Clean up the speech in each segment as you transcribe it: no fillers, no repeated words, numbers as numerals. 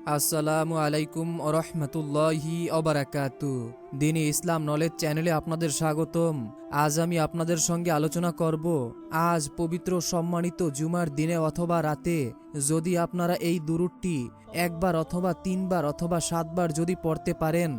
আসসালামু আলাইকুম ওরহমতুল্লাহি অবরাকাতু। দিনে ইসলাম নলেজ চ্যানেলে আপনাদের স্বাগতম। আজ আমি আপনাদের সঙ্গে আলোচনা করব আজ পবিত্র সম্মানিত জুমার দিনে অথবা রাতে যদি আপনারা এই দুরূদটি একবার অথবা তিনবার অথবা 7 বার যদি পড়তে পারেন,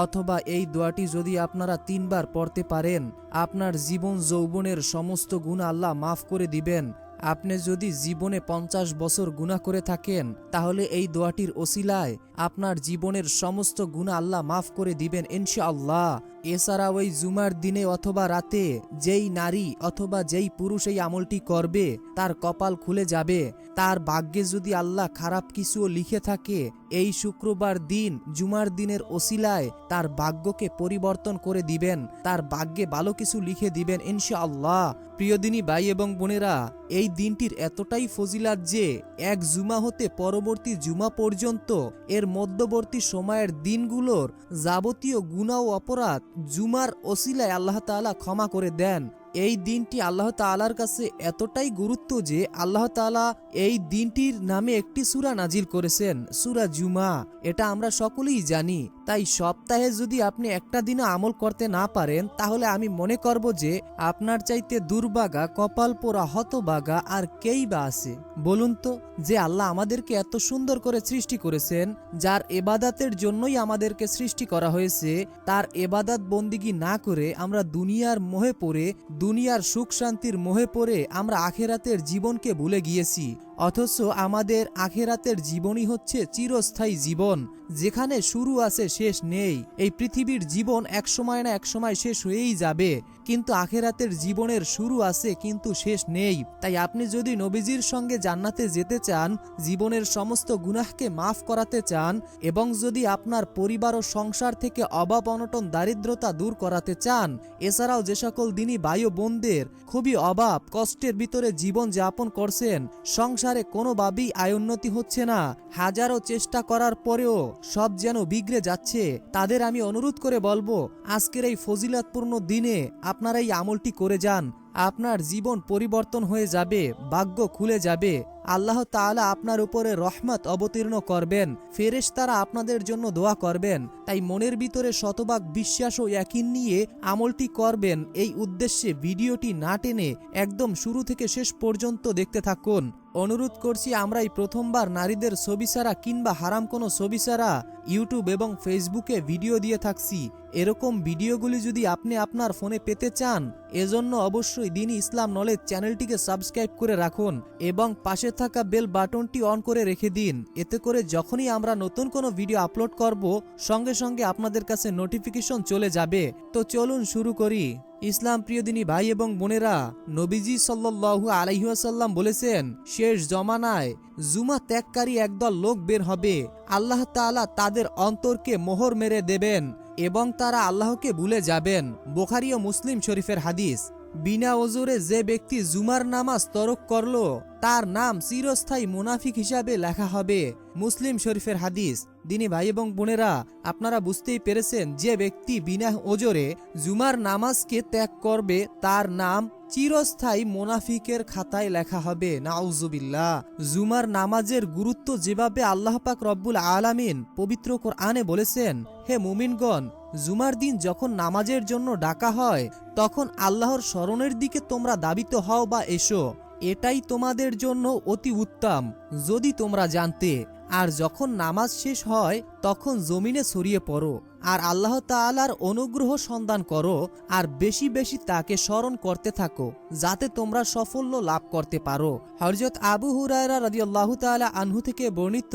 অথবা এই দোয়াটি যদি আপনারা 3 বার পড়তে পারেন, আপনার জীবন যৌবনের সমস্ত গুনাহ আল্লাহ মাফ করে দিবেন। আপনি যদি জীবনে 50 বছর গুনাহ করে থাকেন, তাহলে এই দোয়াটির ওসিলায় আপনার জীবনের সমস্ত গুনাহ আল্লাহ মাফ করে দিবেন ইনশাআল্লাহ। এছাড়া ওই জুমার দিনে অথবা রাতে যেই নারী অথবা যেই পুরুষ এই আমলটি করবে তার কপাল খুলে যাবে। তার ভাগ্যে যদি আল্লাহ খারাপ কিছুও লিখে থাকে, এই শুক্রবার দিন জুমার দিনের ওসিলায় তার ভাগ্যকে পরিবর্তন করে দিবেন, তার ভাগ্যে ভালো কিছু লিখে দিবেন ইনশাআল্লাহ। প্রিয় দিনী ভাই এবং বোনেরা, এই দিনটির এতটাই ফজিলাত যে এক জুমা হতে পরবর্তী জুমা পর্যন্ত এর মধ্যবর্তী সময়ের দিনগুলোর যাবতীয় গুনাহ ও অপরাধ জুমার ওসিলায় আল্লাহ তাআলা ক্ষমা করে দেন। এই দিনটি আল্লাহ তাআলার কাছে এতটাই গুরুত্ব যে আল্লাহ তাআলা এই দিনটির নামে একটি সূরা নাজিল করেছেন, সূরা জুমা। এটা আমরা সকলেই জানি। তাই সপ্তাহে যদি আপনি একটা দিনও আমল করতে না পারেন, তাহলে আমি মনে করব যে আপনার চাইতে দুর্ভাগা, কপাল পোড়া, হতভাগা আর কেই বা আছে বলুন তো? যে আল্লাহ আমাদেরকে এত সুন্দর করে সৃষ্টি করেছেন, যার ইবাদতের জন্যই আমাদেরকে সৃষ্টি করা হয়েছে, তার ইবাদত বন্দিগি না করে আমরা দুনিয়ার মোহে পড়ে, দুনিয়ার সুখ শান্তির মোহে পড়ে আমরা আখেরাতের জীবনকে ভুলে গিয়েছি। অথচ আমাদের আখেরাতের জীবনই হচ্ছে চিরস্থায়ী জীবন, যেখানে শুরু আছে শেষ নেই। এই পৃথিবীর জীবন এক সময় না এক সময় শেষ হয়েই যাবে, কিন্তু আখেরাতের জীবনের শুরু আছে কিন্তু শেষ নেই। তাই আপনি যদি নবীজির সঙ্গে জান্নাতে যেতে চান, জীবনের সমস্ত গুনাহকে মাফ করাতে চান, এবং যদি আপনার পরিবার ও সংসার থেকে অভাব অনটন দারিদ্রতা দূর করাতে চান, এছাড়াও যে সকল দিনী ভাই ও বোনদের খুবই অভাব কষ্টের ভিতরে জীবন যাপন করছেন, সংসারে কোনোভাবেই আয় উন্নতি হচ্ছে না, হাজারো চেষ্টা করার পরেও সব যেন বিগড়ে যাচ্ছে, তাদের আমি অনুরোধ করে বলবো আজকের এই ফজিলতপূর্ণ দিনে আপনারা এই আমলটি করে যান। আপনার জীবন পরিবর্তন হয়ে যাবে, ভাগ্য খুলে যাবে, আল্লাহ তাআলা আপনার উপরে রহমত অবতীর্ণ করবেন, ফেরেশতারা আপনাদের জন্য দোয়া করবেন। তাই মনের ভিতরে শতভাগ বিশ্বাস ও ইয়াকিন নিয়ে আমলটি করবেন। এই উদ্দেশ্যে ভিডিওটি না টেনে একদম শুরু থেকে শেষ পর্যন্ত দেখতে থাকুন। অনুরোধ করছি, আমরা এই প্রথমবার নারীদের ছবি ছাড়া কিংবা হারাম কোনো ছবি ছাড়া ইউটিউব এবং ফেসবুকে ভিডিও দিয়ে থাকছি। এরকম ভিডিওগুলি যদি আপনি আপনার ফোনে পেতে চান, এজন্য অবশ্যই দিনী ইসলাম নলেজ চ্যানেলটিকে সাবস্ক্রাইব করে রাখুন এবং পাশে থাকা বেল বাটনটি অন করে রেখে দিন। এতে করে যখনই আমরা নতুন কোনো ভিডিও আপলোড করব, সঙ্গে সঙ্গে আপনাদের কাছে নোটিফিকেশন চলে যাবে। তো চলুন শুরু করি। ইসলাম প্রিয় দিনী ভাই এবং বোনেরা, নবীজি সাল্লাল্লাহু আলাইহি ওয়াসাল্লাম বলেছেন, শেষ জমানায় জুমা ত্যাগকারী একদল লোক বের হবে। আল্লাহ তাআলা তাদের অন্তরকে মোহর মেরে দেবেন এবং তারা আল্লাহকে ভুলে যাবেন। বুখারী ও মুসলিম শরীফের হাদিস। বিনা ওজরে যে ব্যক্তি জুমার নামাজ তরক করলো, তার নাম চিরস্থায়ী মুনাফিক হিসাবে লেখা হবে। মুসলিম শরীফের হাদিস। দিনী ভাই এবং বোনেরা, আপনারা বুঝতেই পেরেছেন, যে ব্যক্তি বিনা ওজরে জুমার নামাজকে ত্যাগ করবে, তার নাম চিরস্থায়ী মুনাফিকের খাতায় লেখা হবে। নাউজুবিল্লাহ। জুমার নামাজের গুরুত্ব যেভাবে আল্লাহ পাক রব্বুল আলামিন পবিত্র কোরআনে বলেছেন, হে মুমিনগণ, জুমার দিন যখন নামাজের জন্য ডাকা হয়, তখন আল্লাহর স্মরণের দিকে তোমরা ধাবিত হও বা এসো, এটাই তোমাদের জন্য অতি উত্তম যদি তোমরা জানতে। আর যখন নামাজ শেষ হয়, তখন জমিনে ছড়িয়ে পড়ো আর আল্লাহ তাআলার অনুগ্রহ সন্ধান করো, আর বেশি বেশি তাকে স্মরণ করতে থাকো, যাতে তোমরা সাফল্য লাভ করতে পারো। হযরত আবু হুরায়রা রাদিয়াল্লাহু তাআলা আনহু থেকে বর্ণিত,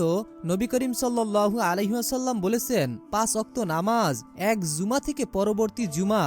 নবী করিম সাল্লাল্লাহু আলাইহি ওয়াসাল্লাম বলেছেন, 5 ওয়াক্ত নামাজ এক জুমা থেকে পরবর্তী জুমা,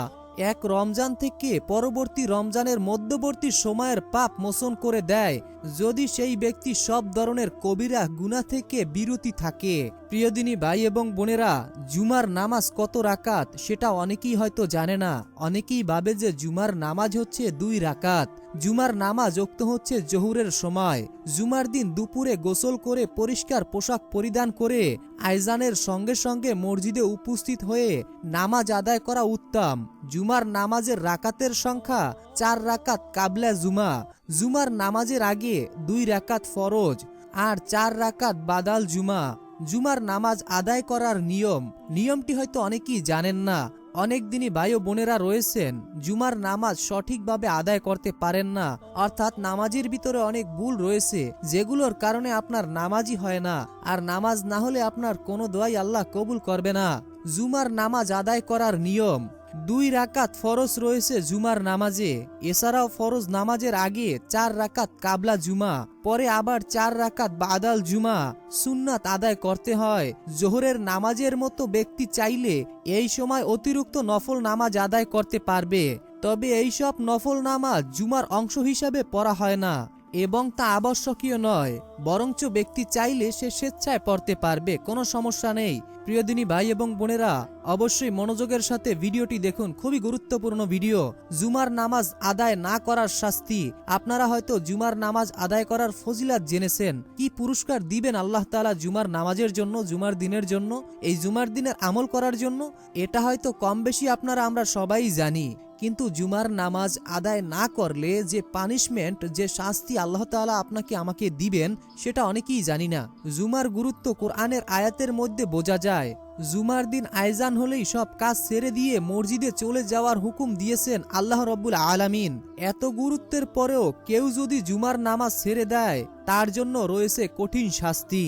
এক রমজান থেকে পরবর্তী রমজানের মধ্যবর্তী সময়ের পাপ মোচন করে দেয়, যদি সেই ব্যক্তি সব ধরনের কবিরা গুনাহ থেকে বিরতি থাকে। প্রিয় দিনী ভাই এবং বোনেরা, জুমার নামাজ কত রাকাত সেটা অনেকেই হয়তো জানে না। অনেকেই ভাবে যে জুমার নামাজ হচ্ছে 2 রাকাত। জুমার নামাজ ওক্ত হচ্ছে জোহরের সময়। জুমার দিন দুপুরে গোসল করে পরিষ্কার পোশাক পরিধান করে আইজানের সঙ্গে সঙ্গে মসজিদে উপস্থিত হয়ে নামাজ আদায় করা উত্তম। জুমার নামাজের রাকাতের সংখ্যা 4 রাকাত কাবলা জুমা। জুমার নামাজের আগে 2 রাকাত ফরজ আর 4 রাকাত বাদাল জুমা। জুমার নামাজ আদায় করার নিয়মটি হয়তো অনেকেই জানেন না। অনেক দিনই ভাই ও বোনেরা রয়েছেন জুমার নামাজ সঠিকভাবে আদায় করতে পারেন না, অর্থাৎ নামাজের ভিতরে অনেক ভুল রয়েছে যেগুলোর কারণে আপনার নামাজই হয় না, আর নামাজ না হলে আপনার কোনো দোয়াই আল্লাহ কবুল করবে না। জুমার নামাজ আদায় করার নিয়ম: 2 রাকাত ফরজ রয়েছে জুমার নামাজে। এছাড়াও ফরজ নামাজের আগে 4 রাকাত কাবলা জুমা, পরে আবার 4 রাকাত বাদাল জুমা সুন্নাত আদায় করতে হয়। জোহরের নামাজের মতো ব্যক্তি চাইলে এই সময় অতিরিক্ত নফল নামাজ আদায় করতে পারবে, তবে এইসব নফল নামাজ জুমার অংশ হিসাবে পড়া হয় না এবং তা আবশ্যকীয় নয়, বরঞ্চ ব্যক্তি চাইলে সে স্বেচ্ছায় পড়তে পারবে, কোনো সমস্যা নেই। প্রিয় দিনী ভাই এবং বোনেরা, অবশ্যই মনোযোগের সাথে ভিডিওটি দেখুন, খুবই গুরুত্বপূর্ণ ভিডিও। জুমার নামাজ আদায় না করার শাস্তি। আপনারা হয়তো জুমার নামাজ আদায় করার ফজিলাত জেনেছেন, কি পুরস্কার দিবেন আল্লাহ তাআলা জুমার নামাজের জন্য, জুমার দিনের জন্য, এই জুমার দিনের আমল করার জন্য, এটা হয়তো কম বেশি আমরা সবাই জানি। কিন্তু জুমার নামাজ আদায় না করলে যে পানিশমেন্ট, যে শাস্তি আল্লাহ তাআলা আপনাকে আমাকে দিবেন, সেটা অনেকেই জানি না। জুমার গুরুত্ব কোরআনের আয়াতের মধ্যে বোঝা যায়। জুমার দিন আয়জান হলেই সব কাজ ছেড়ে দিয়ে মসজিদে চলে যাওয়ার হুকুম দিয়েছেন আল্লাহ রব্বুল আলামিন। এত গুরুত্বের পরেও কেউ যদি জুমার নামাজ ছেড়ে দেয়, তার জন্য রয়েছে কঠিন শাস্তি।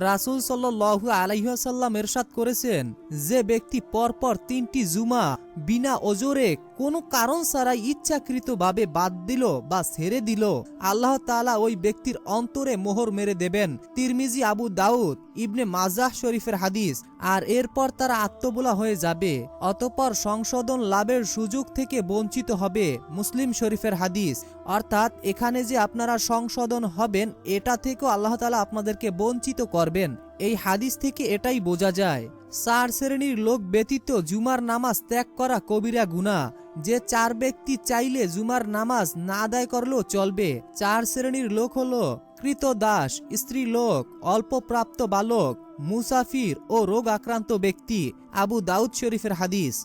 রাসূল সাল্লাল্লাহু আলাইহি ওয়াসাল্লাম ইরশাদ করেছেন, যে ব্যক্তি পরপর 3টি জুমা বিনা ওজরে কোনো কারণ ছাড়াই ইচ্ছাকৃতভাবে বাদ দিল বা ছেড়ে দিল, আল্লাহ তাআলা ওই ব্যক্তির অন্তরে মোহর মেরে দেবেন। তিরমিজি, আবু দাউদ, ইবনে মাজাহ শরীফের হাদিস। আর এরপর তারা আত্মবোলা হয়ে যাবে, অতঃপর সংশোধন লাভের সুযোগ থেকে বঞ্চিত হবে। মুসলিম শরীফের হাদিস। অর্থাৎ এখানে যে আপনারা সংশোধন হবেন, এটা থেকেও আল্লাহ তাআলা আপনাদেরকে বঞ্চিত করবেন। এই হাদিস থেকে এটাই বোঝা যায়। 4 শ্রেণীর লোক ব্যতীত জুমার নামাজ ত্যাগ করা কবিরা গুনাহ। যে 4 ব্যক্তি চাইলে জুমার নামাজ না আদায় করলেও চলবে। 4 শ্রেণীর লোক হলো কৃতদাস, স্ত্রী লোক, অল্পপ্রাপ্ত বালক, মুসাফির ও রোগ আক্রান্ত ব্যক্তি। আবু দাউদ শরীফের হাদিস।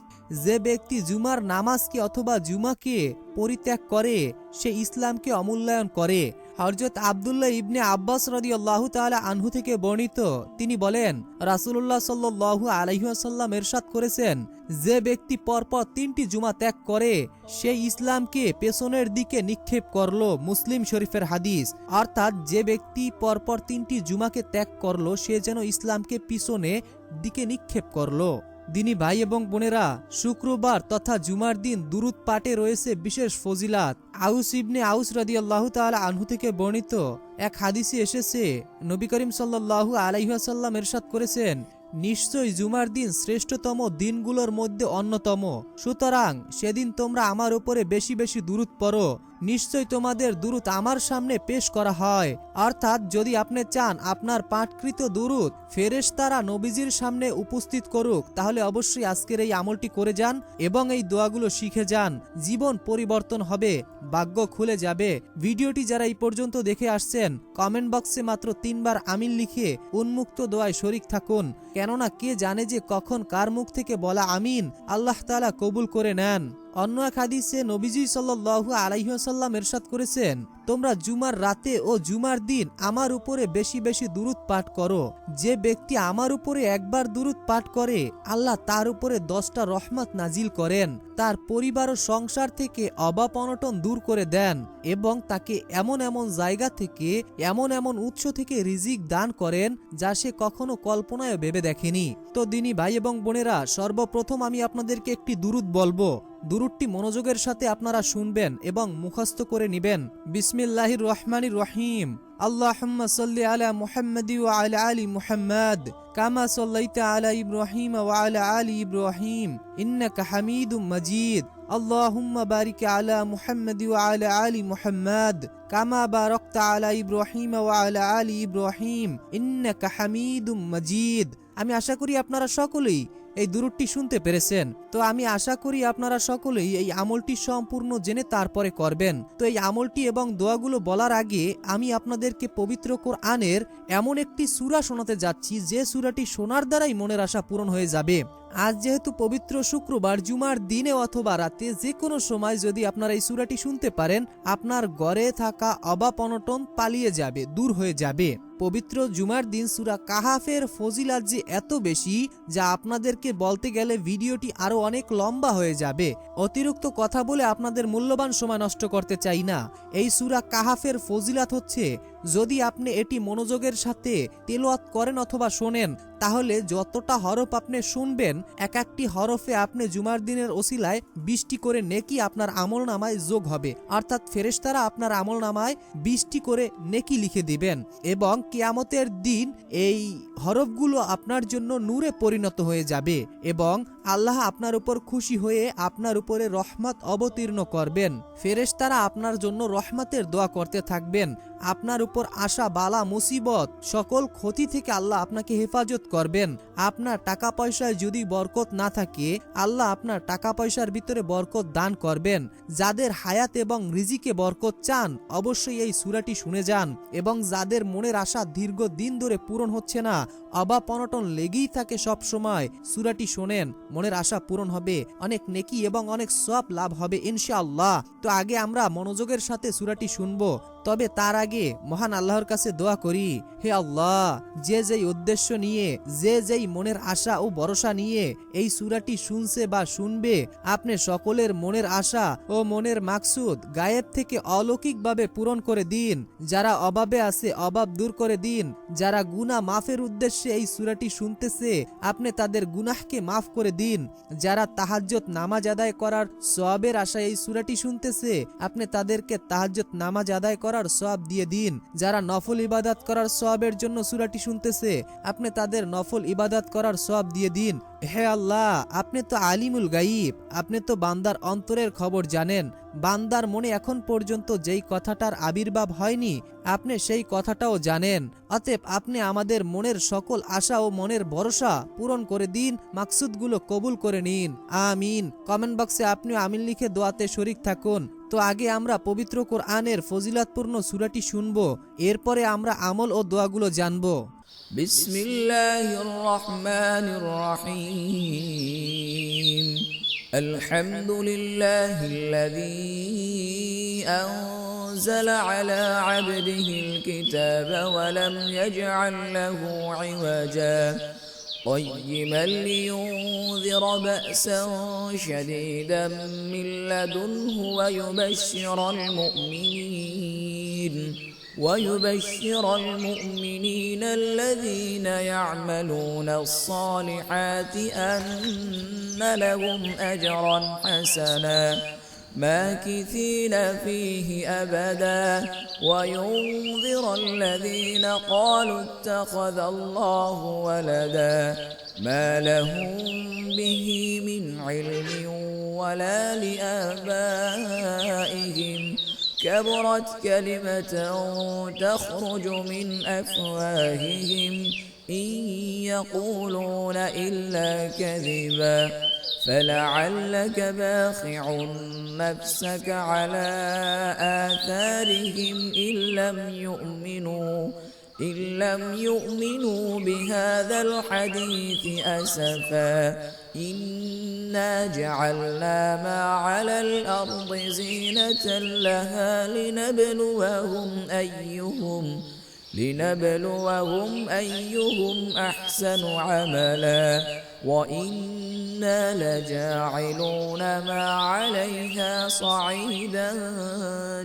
যে ব্যক্তি জুমার নামাজকে অথবা জুমাকে পরিত্যাগ করে, সে ইসলামকে অমূল্যায়ন করে। হযরত আব্দুল্লাহ ইবনে আব্বাস রাদিয়াল্লাহু তাআলা আনহু থেকে বর্ণিত, তিনি বলেন, রাসূলুল্লাহ সাল্লাল্লাহু আলাইহি ওয়াসাল্লাম ইরশাদ করেছেন, যে ব্যক্তি পরপর 3টি জুমা ত্যাগ করে, সে ইসলামকে পেছনের দিকে নিক্ষেপ করলো। মুসলিম শরীফের হাদিস। অর্থাৎ যে ব্যক্তি পরপর 3টি জুমাকে ত্যাগ করলো, সে যেন ইসলামকে পিছনে দিকে নিক্ষেপ করলো। দিনী ভাই এবং বোনেরা, শুক্রবার তথা জুমার দিন দুরূদ পাঠে রয়েছে বিশেষ ফজিলাত। আউস ইবনে আউস রাদিয়াল্লাহু তাআলা আনহু থেকে বর্ণিত এক হাদিসে এসেছে, নবী করিম সাল্লাল্লাহু আলাইহি ওয়াসাল্লাম ইরশাদ করেছেন, নিশ্চয়ই জুমার দিন শ্রেষ্ঠতম দিনগুলোর মধ্যে অন্যতম। সুতরাং সেদিন তোমরা আমার উপরে বেশি বেশি দুরূদ পড়ো, নিশ্চয় তোমাদের দুরূদ আমার সামনে পেশ করা হয়। অর্থাৎ যদি আপনি চান আপনার পাঠকৃত দুরূদ ফেরেশতারা নবীজির সামনে উপস্থিত করুক, তাহলে অবশ্যই আজকের এই আমলটি করে যান এবং এই দোয়াগুলো শিখে যান। জীবন পরিবর্তন হবে, ভাগ্য খুলে যাবে। ভিডিওটি যারা এই পর্যন্ত দেখে আসছেন, কমেন্ট বক্সে মাত্র 3 বার আমিন লিখে উন্মুক্ত দোয়ায় শরীক থাকুন, কেননা কে জানে যে কখন কার মুখ থেকে বলা আমিন আল্লাহ তাআলা কবুল করে নেন। অন্য এক হাদিসে নবীজি সাল্লাল্লাহু আলাইহি ওয়াসাল্লাম ইরশাদ করেছেন, তোমরা জুমার রাতে ও জুমার দিন আমার উপরে বেশি বেশি দুরূদ পাঠ করো। যে ব্যক্তি আমার উপরে একবার দুরূদ পাঠ করে, আল্লাহ তার উপরে 10টা রহমত নাজিল করেন, তার পরিবার ও সংসার থেকে অভাব অনটন দূর করে দেন এবং তাকে এমন এমন জায়গা থেকে, এমন এমন উৎস থেকে রিজিক দান করেন যা সে কখনো কল্পনায় ভেবে দেখেনি। তো দিনী ভাই এবং বোনেরা, সর্বপ্রথম আমি আপনাদেরকে একটি দুরূদ বলবো। দুরূদটি মনোযোগের সাথে আপনারা শুনবেন এবং মুখস্থ করে নেবেন। বিসমিল্লাহির রহমানির রহিম। আল্লাহুম্মা সাল্লি আলা মুহাম্মাদি ওয়া আলা আলি মুহাম্মাদ কামা সাল্লাইতা আলা ইব্রাহিম ওয়া আলা আলি ইব্রাহিম ইন্নাকা হামিদুম মাজিদ। আল্লাহুম্মা বারিক আলা মুহাম্মাদি ওয়া আলা আলি মুহাম্মাদ কামা বারাকতা আলা ইব্রাহিম ওয়া আলা আলি ইব্রাহিম ইন্নাকা হামিদুম মাজিদ। আমি আশা করি আপনারা সকলেই এই দুরূদটি শুনতে পেরেছেন। তো আমি আশা করি আপনারা সকলেই এই আমলটি সম্পূর্ণ জেনে তারপরে করবেন। তো এই আমলটি এবং দোয়াগুলো বলার আগে আমি আপনাদেরকে পবিত্র কোরআনের এমন একটি সূরা শোনাতে যাচ্ছি, যে সূরাটি শোনার দ্বারাই মনের আশা পূরণ হয়ে যাবে। আজ যেহেতু পবিত্র শুক্রবার, জুমার দিনে অথবা রাতে যে কোনো সময় যদি আপনারা এই সূরাটি শুনতে পারেন, আপনার ঘরে থাকা অভাব অনটন পালিয়ে যাবে, দূর হয়ে যাবে। পবিত্র জুমার দিন সূরা কাহাফের ফজিলাত যে এত বেশি, যা আপনাদেরকে বলতে গেলে ভিডিওটি আরো অনেক লম্বা হয়ে যাবে। অতিরিক্ত কথা বলে আপনাদের মূল্যবান সময় নষ্ট করতে চাই না। এই সূরা কাহাফের ফজিলাত হচ্ছে, যদি আপনি এটি মনোযোগের সাথে তেলাওয়াত করেন অথবা শোনেন, তাহলে যতটা হরফ আপনি শুনবেন, এক একটি হরফে আপনি জুমার দিনের ওসিলায় 20টি করে নেকি আপনার আমলনামায় যোগ হবে। অর্থাৎ ফেরেশতারা আপনার আমলনামায় 20টি করে নেকি লিখে দিবেন এবং কিয়ামতের দিন এই হরফগুলো আপনার জন্য নূরে পরিণত হয়ে যাবে এবং আল্লাহ আপনার উপর খুশি হয়ে আপনার উপরে রহমত অবতীর্ণ করবেন। ফেরেশতারা আপনার জন্য রহমতের দোয়া করতে থাকবেন। আপনার উপর আসা বালা মুসিবত সকল ক্ষতি থেকে আল্লাহ আপনাকে হেফাজত করবেন। আপনার টাকা পয়সায় যদি বরকত না থাকে, আল্লাহ আপনার টাকা পয়সার ভিতরে বরকত দান করবেন। যাদের হায়াত এবং রিজিকে বরকত চান, অবশ্যই এই সূরাটি শুনে যান। এবং যাদের মনের আশা দীর্ঘ দিন ধরে পূরণ হচ্ছে না, অভাব অনটন লেগেই থাকে সব সময়, সূরাটি শোনেন, মনের আশা পূরণ হবে, অনেক নেকি এবং অনেক সওয়াব লাভ হবে ইনশাআল্লাহ। তো আগে আমরা মনোযোগের সাথে সূরাটি শুনবো, তবে তার আগে মহান আল্লাহর কাছে দোয়া করি, হে আল্লাহ, যে যেই উদ্দেশ্য নিয়ে, যে যেই মনের আশা ও ভরসা নিয়ে এই সূরাটি শুনছে বা শুনবে, আপনি সকলের মনের আশা ও মনের মাকসুদ গায়েব থেকে অলৌকিকভাবে পূরণ করে দিন। যারা অভাবে আছে অভাব দূর করে দিন। যারা গুনাহ মাফের উদ্দেশ্যে এই সূরাটি শুনতেছে, আপনি তাদের গুনাহকে মাফ করে দিন। যারা তাহাজ্জুদ নামাজ আদায় করার সওয়াবের আশায় এই সূরাটি শুনতেছে, আপনি তাদেরকে তাহাজ্জুদ নামাজ আদায় করার সওয়াব দিয়ে দিন। যারা নফল ইবাদত করার সওয়াবের জন্য সূরাটি শুনতেছে, আপনি তাদের নফল ইবাদত করার সওয়াব দিয়ে দিন। হে আল্লাহ, আপনি তো আলিমুল গায়ব, আপনি তো বান্দার অন্তরের খবর জানেন। বান্দার মনে এখন পর্যন্ত যেই কথাটার আবির্ভাব হয়নি, আপনি সেই কথাটাও জানেন। অতএব আপনি আমাদের মনের সকল আশা ও মনের ভরসা পূরণ করে দিন, মাকসুদগুলো কবুল করে নিন, আমিন। কমেন্ট বক্সে আপনি আমিন লিখে দোয়াতে শরীক থাকুন। তো আগে আমরা পবিত্র কোরআনের ফজিলাতপূর্ণ সূরাটি শুনবো, এরপরে আমরা আমল ও দোয়াগুলো জানবো। বিসমিল্লাহির রহমানির রহিম। আলহামদুলিল্লাহিল্লাযী আনজালা আলা আবদিহিল কিতাবা ওয়া লাম ইয়াজআল লাহু ইওয়াজা قيما لينذر بأسا شديدا من لدنه ويبشر المؤمنين الذين يعملون الصالحات أن لهم أجرا حسنا ماكثين فيه أبدا وينذر الذين قالوا اتخذ الله ولدا ما لهم به من علم ولا لآبائهم كبرت كلمة تخرج من أفواههم إن يقولون إلا كذبا فلعلك باخع نفسك على آثارهم إن لم يؤمنوا بهذا الحديث أسفا إنا جعلنا ما على الأرض زينة لها لنبلوهم أيهم أحسن عملا وإنا لجاعلون ما عليها صعيدا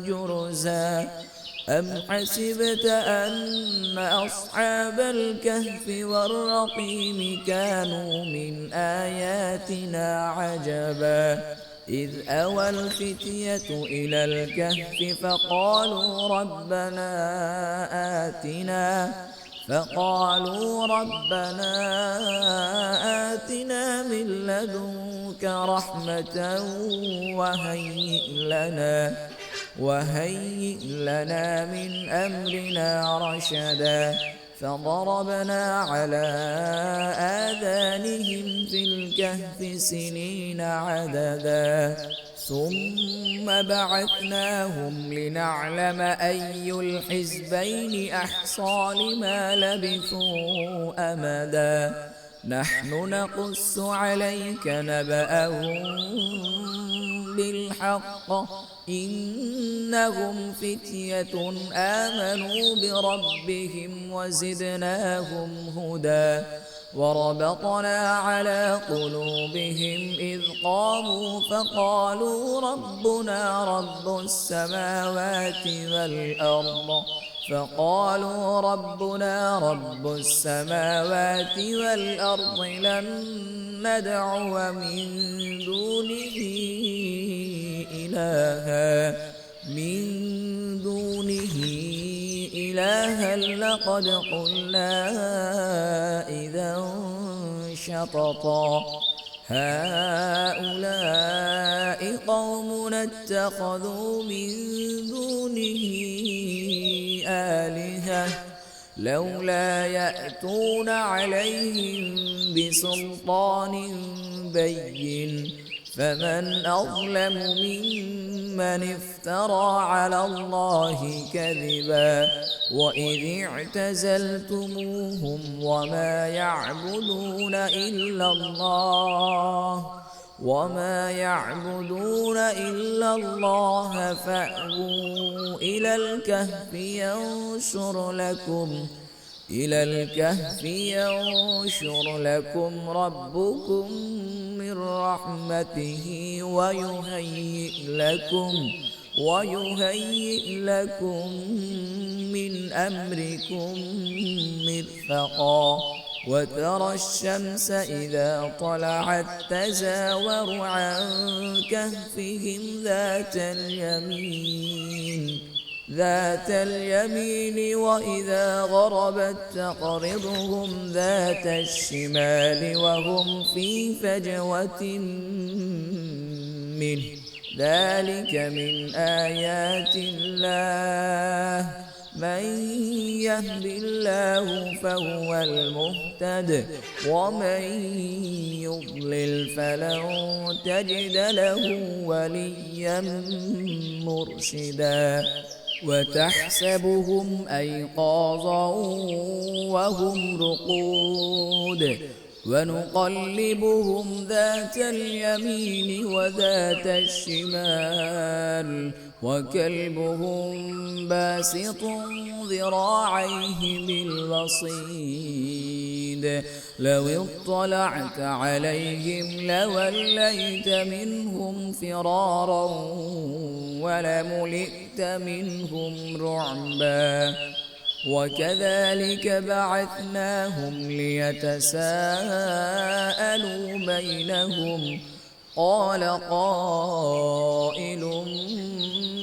جرزا أم حسبت أن أصحاب الكهف والرقيم كانوا من آياتنا عجبا إذ أوى الفتية إلى الكهف فقالوا ربنا آتنا من لدنك رحمة وهيئ لنا من أمرنا رشدا فضربنا على آذانهم في الكهف سنين عددا ثم بعثناهم لنعلم أي الحزبين أحصى لما لبثوا أمدا نحن نقص عليك نبأهم بالحق إنهم فتية آمنوا بربهم وزدناهم هدى وربطنا على قلوبهم إذ قاموا فقالوا ربنا رب السماوات والأرض لن ندعو من دونه إلها لقد قلنا إذا شططا هؤلاء قومنا اتخذوا من دونه آلهة لولا يأتون عليهم بسلطان بين فمن أظلم ممن افترى على الله كذبا وإذ اعتزلتموهم وما يعبدون إلا الله فأووا إلى الكهف ينشر لكم ربكم من رحمته ويهيئ لكم من أمركم مرفقا وترى الشمس إذا طلعت تزاور عن كهفهم ذات اليمين وإذا غربت تقرضهم ذات الشمال وهم في فجوة منه ذلك من آيات الله من يهد الله فهو المهتد ومن يضلل فلن تجد له وليا مرشدا وتحسبهم أيقاظا وهم رقود ونقلبهم ذات اليمين وذات الشمال وكلبهم باسط ذراعيه بالوصيد لو اطلعت عليهم لوليت منهم فرارا ولملئت منهم رعبا وكذلك بعثناهم ليتساءلوا بينهم قال قائل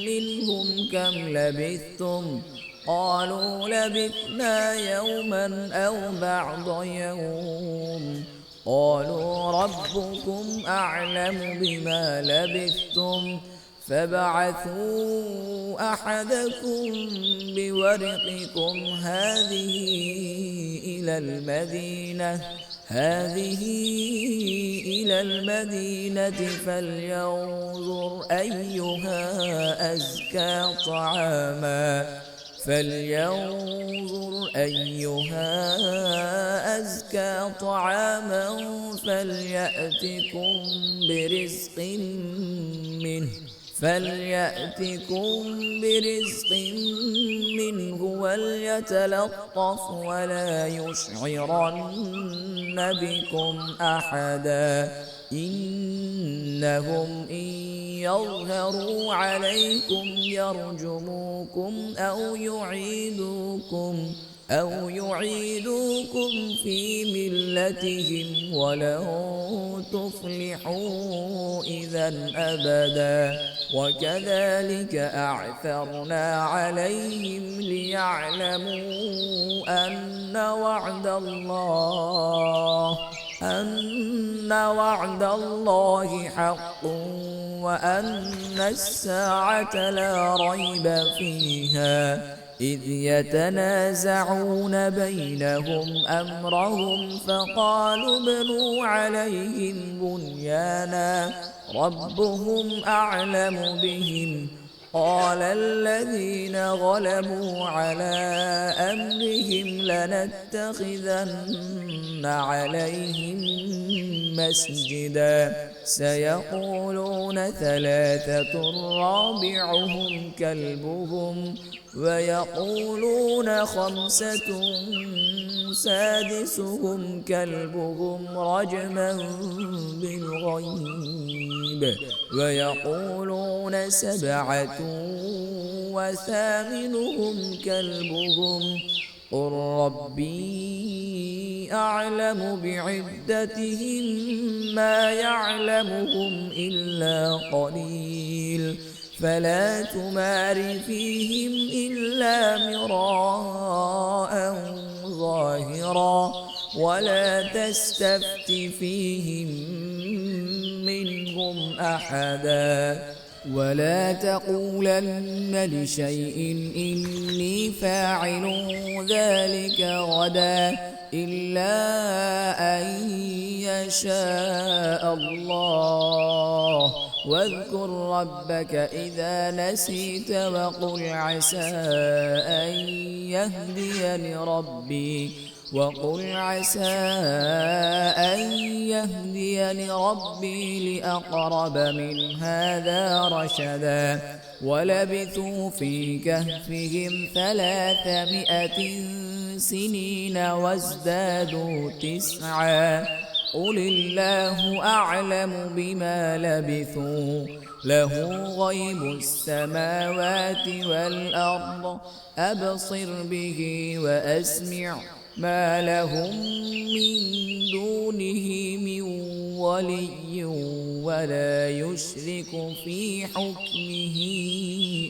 منهم كم لبثتم قالوا لبثنا يوما أو بعض يوم قالوا ربكم أعلم بما لبثتم فابعثوا أحدكم بورقكم هذه إلى المدينة فلينظر أيها أزكى طعاما فليأتكم برزق منه وليتلطف ولا يشعرن بكم أحدا إنهم إن يظهروا عليكم يرجموكم أو يعيدوكم في ملتهم ولن تفلحوا إذا أبدا وكذلك أعثرنا عليهم ليعلموا أن وعد الله حق وأن الساعة لا ريب فيها إذ يتنازعون بينهم أمرهم فقالوا ابنوا عليهم بنيانا ربهم أعلم بهم قال الذين غلبوا على أمرهم لنتخذن عليهم مسجدا سيقولون ثلاثة رابعهم كلبهم ويقولون خمسة سادسهم كلبهم رجما بالغيب ويقولون سبعة وثامنهم كلبهم قل ربي أعلم بعدتهم ما يعلمهم إلا قليل فلا تمار فيهم إلا مراء ظاهرا ولا تستفت فيهم منهم أحدا ولا تقولن لشيء إني فاعل ذلك غدا إلا أن يشاء الله واذكر ربك إذا نسيت وقل عسى أن يهديني ربي لأقرب من هذا رشدا ولبثوا في كهفهم 300 سنين وازدادوا 9 قل الله أعلم بما لبثوا له غيب السماوات والأرض أبصر به وأسمع ما لهم من دونه من ولي ولا يشرك في حكمه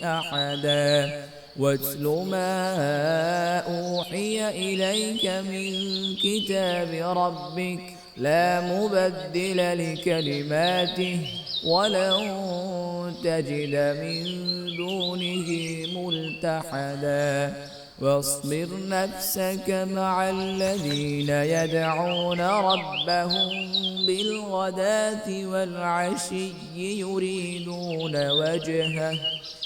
أحدا واتل ما أوحي إليك من كتاب ربك لا مبدل لكلماته ولن تجد من دونه ملتحدا واصبر نفسك مع الذين يدعون ربهم بالغداة والعشي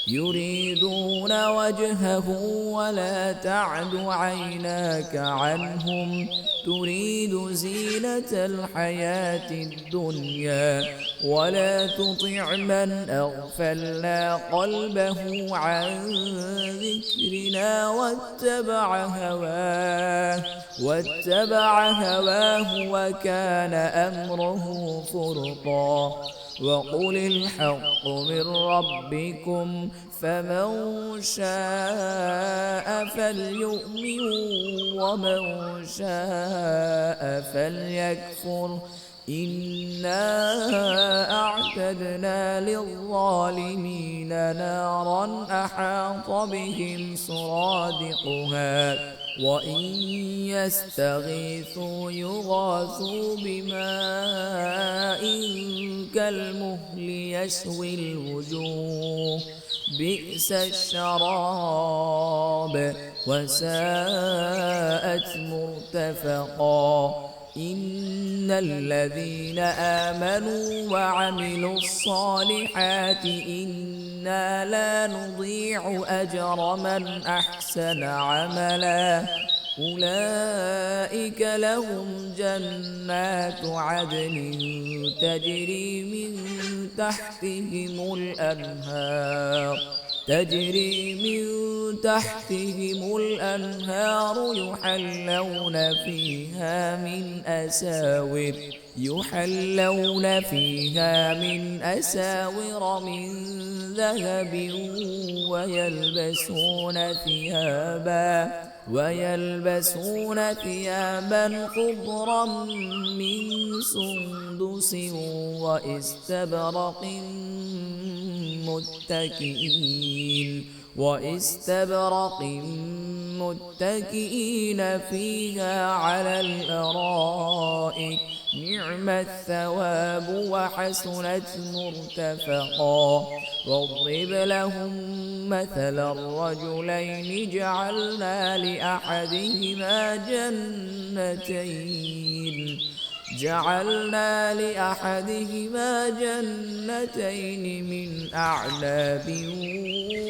يريدون وجهه ولا تعد عيناك عنهم تريد زينة الحياة الدنيا ولا تطع من أغفلنا قلبه عن ذكرنا واتبع هواه وكان أمره فرطا وقل الحق من ربكم فمن شاء فليؤمن ومن شاء فليكفر إنا أعتدنا للظالمين نارا أحاط بهم سرادقها وإن يستغيثوا يغاثوا بماء كالمهل يشوي الوجوه بئس الشراب وساءت مرتفقا إن الذين آمنوا وعملوا الصالحات إنا لا نضيع أجر من أحسن عملا أولئك لهم جنات عدن تجري من تحتهم الأنهار يحلون فيها من أساور من ذهب ويلبسون ثيابا خضرا من سندس واستبرق متكئين فيها على الأرائك نعم الثواب وحسنت مرتفقا واضرب لهم مثلا الرجلين جعلنا لأحدهما جنتين من أعناب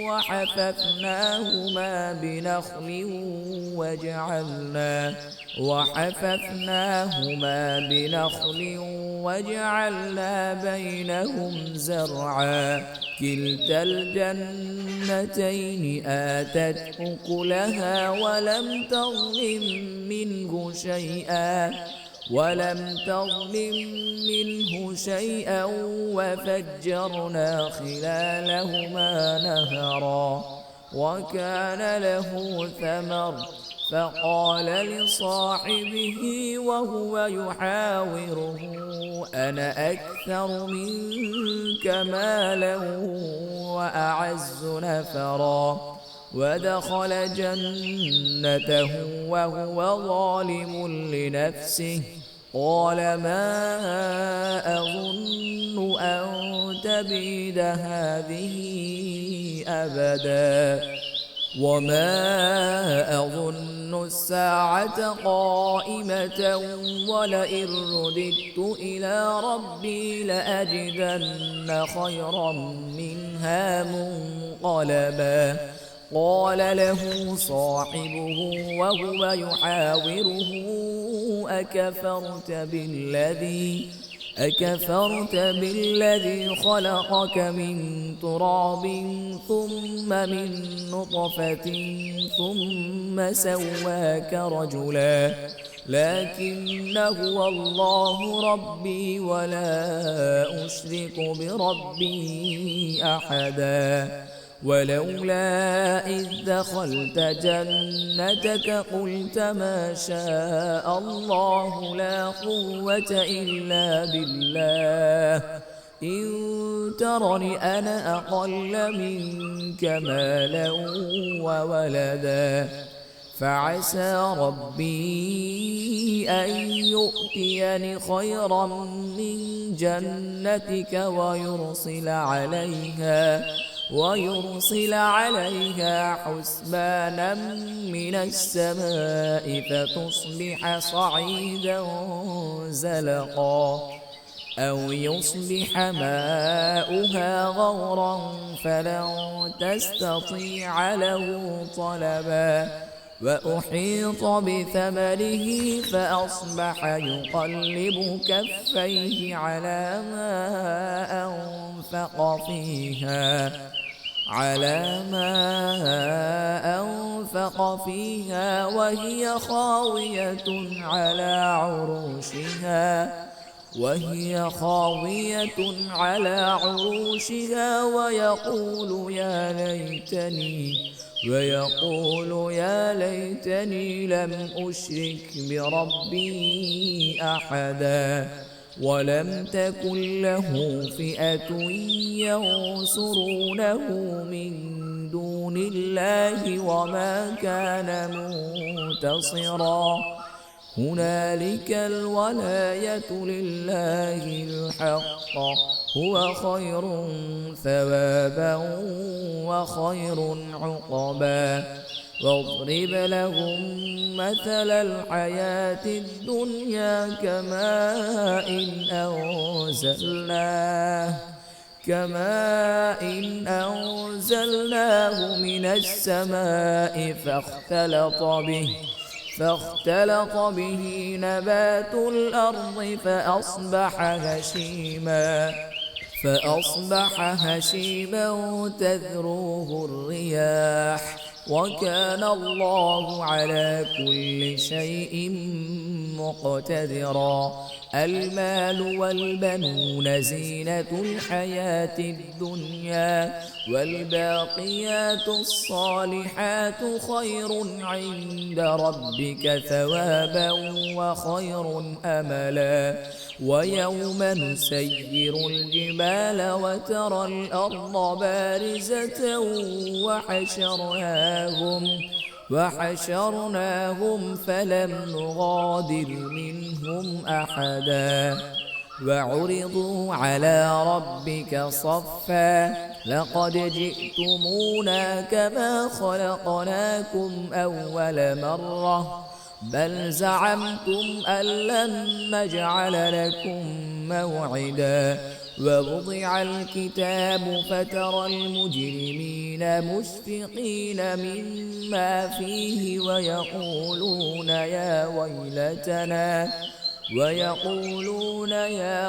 وحففناهما بنخل بينهم زرعا كلتا الجنتين آتت أكلها ولم تظلم منه شيئا وفجرنا خلالهما نهرا وكان له ثمر فقال لصاحبه وهو يحاوره أنا أكثر منك مالا وأعز نفرا ودخل جنته وهو ظالم لنفسه قال ما أظن أن تبيد هذه أبدا وما أظن الساعة قائمة ولئن رددت إلى ربي لأجدن خيرا منها منقلبا قال له صاحبه وهو يحاوره أكفرت بالذي خلقك من تراب ثم من نطفة ثم سواك رجلا لكن هو الله ربي ولا أشرك بربي أحدا ولولا إذ دخلت جنتك قلت ما شاء الله لا قوة إلا بالله إن ترني أنا أقل منك مالا وولدا فعسى ربي أن يؤتيني خيرا من جنتك ويرسل عليها حسبانا من السماء فتصبح صعيدا زلقا أو يصبح ماؤها غورا فلن تستطيع له طلبا وأحيط بثمره فأصبح يقلب كفيه على ما أنفق فيها وهي خاوية على عروشها ويقول يا ليتني لم أشرك بربي أحدا ولم تكن له فئة ينصرونه من دون الله وما كان منتصرا هنالك الولاية لله الحق هو خير ثوابا وخير عقبا واضرب لهم مثل الحياة الدنيا كماء أنزلناه من السماء فاختلط به نبات الأرض فأصبح هشيما تذروه الرياح وكان الله على كل شيء مقتدرا المال والبنون زينة الحياة الدنيا والباقيات الصالحات خير عند ربك ثوابا وخير أملا ويوم نسير الجبال وترى الأرض بارزة وحشرناهم فلم نغادر منهم أحدا وعرضوا على ربك صفا لقد جئتمونا كما خلقناكم أول مرة بل زعمتم أن لن نجعل لكم موعدا ووضع الكتاب فترى المجرمين مشفقين مما فيه ويقولون يا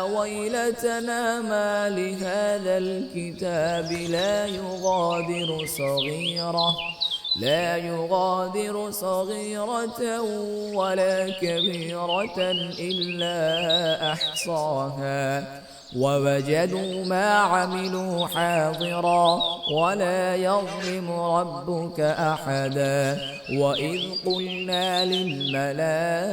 ويلتنا ما لهذا الكتاب لا يغادر صغيرة ولا كبيرة إلا أحصاها ووجدوا ما عملوا حاضرا ولا يظلم ربك أحدا وإذ قلنا للملائكة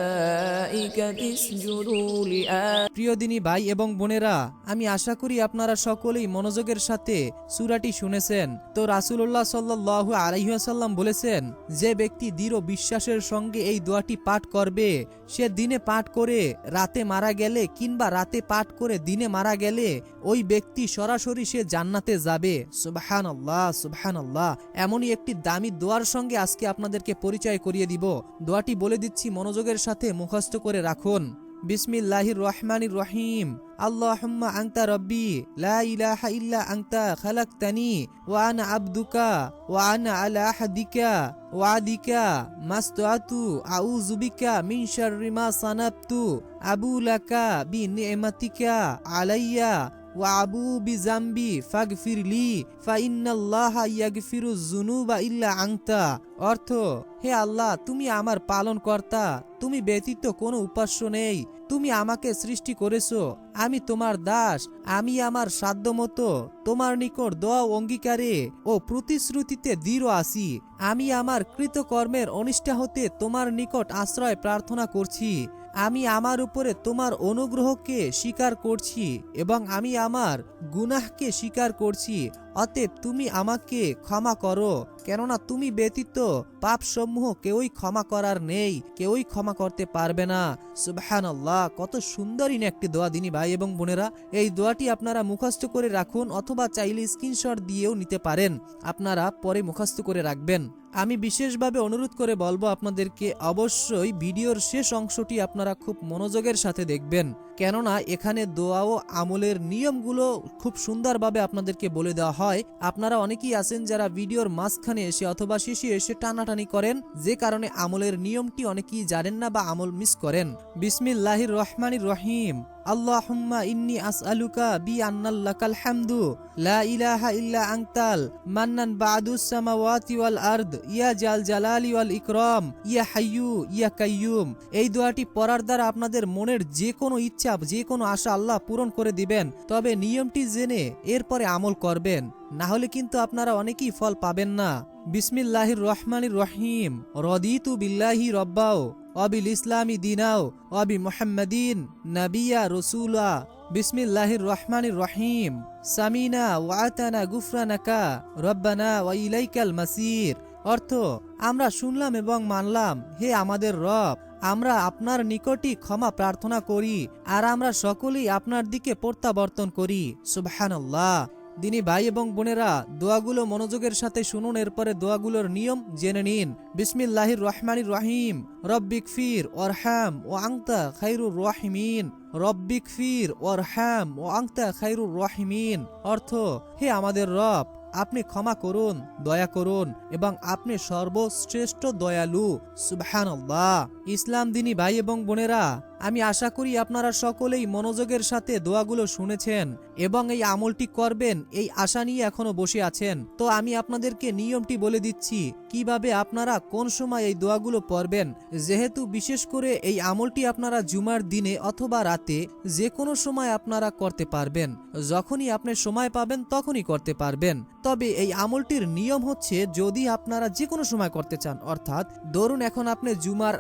اسجدوا لآدم প্রিয় দিনী ভাই এবং বোনেরা, আমি আশা করি আপনারা সকলেই মনোযোগের সাথে সূরাটি শুনেছেন। তো রাসূলুল্লাহ সাল্লাল্লাহু আলাইহি ওয়াসাল্লাম বলেছেন, যে ব্যক্তি দৃঢ় বিশ্বাসের সঙ্গে এই দোয়াটি পাঠ করবে, সে দিনে পাঠ করে রাতে মারা গেলে কিংবা রাতে পাঠ করে দিনে মারা গেলে ওই ব্যক্তি সরাসরি সে জান্নাতে যাবে। সুবহানাল্লাহ, সুবহানাল্লাহ। এমনই একটি দামি দোয়ার সঙ্গে আজকে আপনাদেরকে পরিচয় করিয়ে দিব। দোয়াটি বলে দিচ্ছি, মনোযোগের সাথে মুখস্থ করে রাখুন। বিসমিল্লাহির রহমানির রহিম। আল্লাহুম্মা আনতা রব্বি লা ইলাহা ইল্লা আনতা খালাকতানি ওয়া আনা আবদুকা ওয়া আনা আলা আহদিকা ওয়াদিকা মাসতাতু আউযু বিকা মিন শাররি মা সানাবতু আবু লাকা বি নি'মাতিকা আলাইয়া ওয়া আবু বিজামবি ফাগফিরলি ফাইন্নাল্লাহা ইয়াগফিরুয যুনুবা ইল্লা আনতা। অর্থ, হে আল্লাহ, তুমি আমার পালনকর্তা, তুমি ব্যতীত কোনো উপাস্য নেই, তুমি আমাকে সৃষ্টি করেছো, আমি তোমার দাস, আমি আমার সাধ্যমতো তোমার নিকট দোয়া অঙ্গীকারে ও প্রতিশ্রুতিতে দৃঢ় আছি, আমি আমার কৃতকর্মের অনিষ্ঠা হতে তোমার নিকট আশ্রয় প্রার্থনা করছি, আমি আমার উপরে তোমার অনুগ্রহকে স্বীকার করছি এবং আমি আমার গুনাহকে স্বীকার করছি। অতএব তুমি আমাকে ক্ষমা করো, কেননা তুমি ব্যতীত পাপসমূহ কেউই ক্ষমা করার নেই, কেউই ক্ষমা করতে পারবে না। সুবহানাল্লাহ, কত সুন্দরই না একটি দোয়া দিনী ভাই এবং বোনেরা। এই দোয়াটি আপনারা মুখস্থ করে রাখুন অথবা চাইলে স্ক্রিনশট দিয়েও নিতে পারেন, আপনারা পরে মুখস্থ করে রাখবেন। আমি বিশেষভাবে অনুরোধ করে বলবো আপনাদেরকে অবশ্যই ভিডিওর শেষ অংশটি আপনারা খুব মনোযোগের সাথে দেখবেন, কেননা এখানে দোয়া ও আমলের নিয়মগুলো খুব সুন্দরভাবে আপনাদেরকে বলে দেওয়া হয়। আপনারা অনেকেই আছেন যারা ভিডিওর মাঝখানে এসে অথবা শেষে এসে টানাটানি করেন, যে কারণে আমলের নিয়মটি অনেকেই জানেন না বা আমল মিস করেন। বিসমিল্লাহির রহমানির রহিম। আল্লাহুম্মা ইন্নী আসআলুকা বিআন্নাল্লাকাল হামদু লা ইলাহা ইল্লা আনতাল মান্নান বা'দুস সামাওয়াতি ওয়াল আরদ ইয়া জাল জালালি ওয়াল ইকরাম ইয়া হাইয়্যু ইয়া কাইয়্যুম। এই দোয়াটি পড়ার দ্বারা আপনাদের মনের যে কোনো ইচ্ছা, যে কোনো আশা আল্লাহ পূরণ করে দিবেন, তবে নিয়মটি জেনে এরপরে আমল করবেন, না হলে কিন্তু আপনারা অনেকেই ফল পাবেন না। বিসমিল্লাহির রহমানির রহিম। রদিতু বিল্লাহি রব্বাও অবিল ইসলামি দিনাও অবি মুহাম্মাদিন নাবিয়া রসুলা। বিসমিল্লাহির রহমানির রহিম। সামিনা ওয়া আতানা গুফরানাকা রব্বানা ওয়া ইলাইকাল মাসির। অর্থ, আমরা শুনলাম এবং মানলাম, হে আমাদের রব, আমরা আপনার নিকটই ক্ষমা প্রার্থনা করি আর আমরা সকলেই আপনার দিকে প্রত্যাবর্তন করি। সুবহানাল্লাহ। দিনী ভাই এবং বোনেরা, দোয়াগুলো মনোযোগের সাথে শুনুন, এরপরে দোয়াগুলোর নিয়ম জেনে নিন। বিসমিল্লাহির রহমানির রহিম। রব্বিগফির ওয়ারহাম ওয়া আনতা খায়রুর রাহিমিন। রব্বিগফির ওয়ারহাম ওয়া আনতা খায়রুর রাহিমিন। অর্থ, হে আমাদের রব, আপনি ক্ষমা করুন, দয়া করুন এবং আপনি সর্বশ্রেষ্ঠ দয়ালু। সুবহানাল্লাহ। ইসলাম দিনী ভাই এবং বোনেরা, আমি আশা করি আপনারা সকলেই মনোযোগের সাথে দোয়াগুলো শুনেছেন এবং এই আমলটি করবেন এই আশা নিয়ে এখনো বসে আছেন। তো আমি আপনাদেরকে নিয়মটি বলে দিচ্ছি কিভাবে আপনারা কোন সময় এই দোয়াগুলো পড়বেন। যেহেতু বিশেষ করে এই আমলটি আপনারা জুমার দিনে অথবা রাতে যে কোনো সময় আপনারা করতে পারবেন, যখনই আপনি সময় পাবেন তখনই করতে পারবেন। তবে এই আমলটির নিয়ম হচ্ছে, যদি আপনারা যে কোনো সময় করতে চান, অর্থাৎ ধরুন এখন আপনি জুমার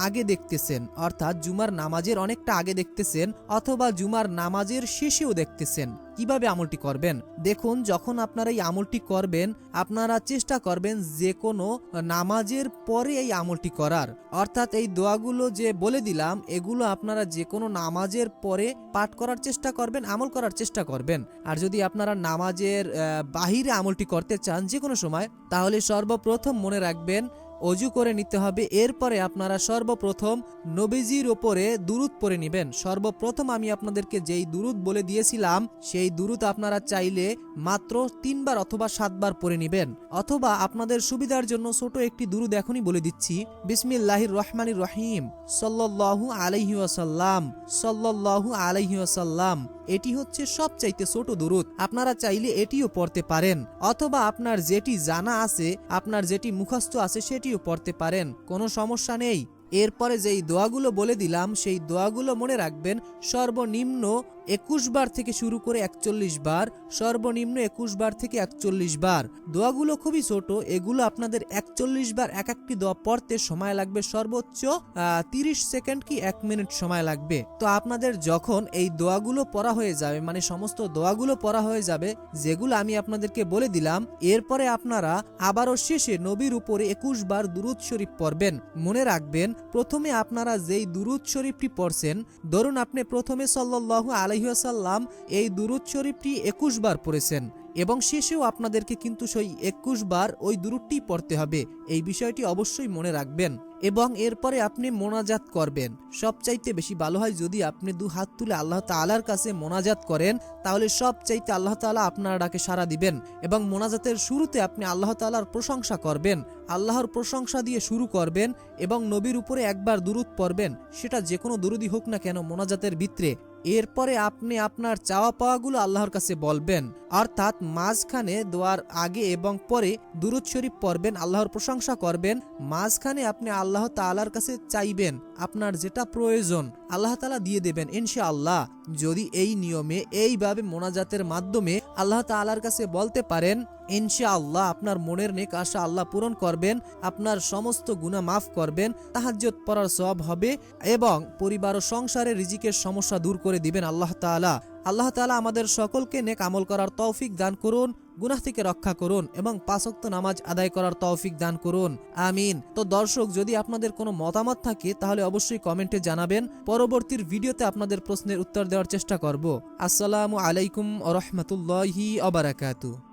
আগে দেখতেছেন, অর্থাৎ জুমার নামাজের অনেকটা আগে দেখতেছেন অথবা জুমার নামাজের শেষেও দেখতেছেন, কিভাবে আমলটি করবেন দেখুন। যখন আপনারা এই আমলটি করবেন, আপনারা চেষ্টা করবেন যে কোনো নামাজের পরে এই আমলটি করার, অর্থাৎ এই দোয়াগুলো যে বলে দিলাম এগুলো আপনারা যে কোনো নামাজের পরে পাঠ করার চেষ্টা করবেন, আমল করার চেষ্টা করবেন। আর যদি আপনারা নামাজের বাহিরে আমলটি করতে চান যে কোনো সময়, তাহলে সর্বপ্রথম মনে রাখবেন অজু করে নিতে হবে। এরপরে আপনারা সর্বপ্রথম নবীজির ওপরে দুরূদ পড়ে নেবেন। সর্বপ্রথম আমি আপনাদেরকে যেই দুরূদ বলে দিয়েছিলাম সেই দুরূদ আপনারা চাইলে মাত্র 3 বার অথবা 7 বার পড়ে নেবেন, অথবা আপনাদের সুবিধার জন্য ছোট একটি দুরূদ এখনই বলে দিচ্ছি। বিসমিল্লাহির রহমানির রহিম, সাল্লাল্লাহু আলাইহি ওয়াসাল্লাম, সাল্লাল্লাহু আলাইহি ওয়াসাল্লাম। এটি হচ্ছে সবচাইতে ছোট দুরূদ। আপনারা চাইলে এটিও পড়তে পারেন, অথবা আপনার যেটি জানা আছে, আপনার যেটি মুখস্থ আছে সেটিও পড়তে পারেন, কোনো সমস্যা নেই। এরপরে যেই দোয়াগুলো বলে দিলাম সেই দোয়াগুলো মনে রাখবেন। সর্বনিম্ন 21 বার থেকে শুরু করে 41 বার, সর্বনিম্ন 21 বার থেকে 41 বার। দোয়াগুলো খুবই ছোট, এগুলো আপনাদের 41 বার এক একটি দোয়া পড়তে সময় লাগবে সর্বোচ্চ 30 সেকেন্ড কি 1 মিনিট সময় লাগবে। তো আপনাদের যখন এই দোয়াগুলো পড়া হয়ে যাবে, মানে সমস্ত দোয়াগুলো পড়া হয়ে যাবে যেগুলো আমি আপনাদেরকে বলে দিলাম, এরপরে আপনারা আবারও শেষে নবীর উপরে 21 বার দুরূদ শরীফ পড়বেন। মনে রাখবেন, প্রথমে আপনারা যেই দুরূদ শরীফটি পড়ছেন, ধরুন আপনি প্রথমে সাল্লাল্লাহু আলাইহি ওয়াসাল্লাম এই দুরূদ শরীফটি 21 বার পড়েছেন, এবং শেষেও আপনাদেরকে কিন্তু সেই 21 বার ওই দুরূদটি পড়তে হবে। এই বিষয়টি অবশ্যই মনে রাখবেন। এবং এরপরে আপনি মোনাজাত করবেন। সবচাইতে বেশি ভালো হয় যদি আপনি 2 হাত তুলে আল্লাহ তাআলার কাছে মোনাজাত করেন, তাহলে সবচাইতে আল্লাহ তাআলা আপনার ডাকে সাড়া দিবেন। এবং মোনাজাতের শুরুতে আপনি আল্লাহ তাআলার প্রশংসা করবেন, আল্লাহর প্রশংসা দিয়ে শুরু করবেন, এবং নবীর উপরে একবার দুরূদ পড়বেন, সেটা যে কোনো দুরূদই হোক না কেন মোনাজাতের ভিতরে। এরপরে আপনি আপনার চাওয়া পাওয়াগুলো আল্লাহর কাছে বলবেন, অর্থাৎ মাঝখানে দোয়ার আগে এবং পরে দুরূদ শরীফ পড়বেন, আল্লাহর প্রশংসা করবেন, মাঝখানে আপনি আল্লাহ তাআলার কাছে চাইবেন আপনার যেটা প্রয়োজন, আল্লাহ তাআলা দিয়ে দেবেন ইনশাআল্লাহ। যদি এই নিয়মে এইভাবে মোনাজাতের মাধ্যমে আল্লাহ তাআলার কাছে বলতে পারেন, ইনশাআল্লাহ আপনার মনের নেক আশা আল্লাহ পূরণ করবেন, আপনার সমস্ত গুনাহ মাফ করবেন, তাহাজ্জুদ পড়ার সওয়াব হবে, এবং পরিবার ও সংসারের রিজিকের সমস্যা দূর করে দিবেন আল্লাহ তাআলা। আল্লাহ তাআলা আমাদের সকলকে নেক আমল করার তৌফিক দান করুন, গুনাহ থেকে রক্ষা করুন, এবং 5 ওয়াক্ত নামাজ আদায় করার তৌফিক দান করুন, আমিন। তো দর্শক, যদি আপনাদের কোনো মতামত থাকে তাহলে অবশ্যই কমেন্টে জানাবেন। পরবর্তীর ভিডিওতে আপনাদের প্রশ্নের উত্তর দেওয়ার চেষ্টা করব। আসসালামু আলাইকুম ওয়া রাহমাতুল্লাহি ওয়া বারাকাতুহু।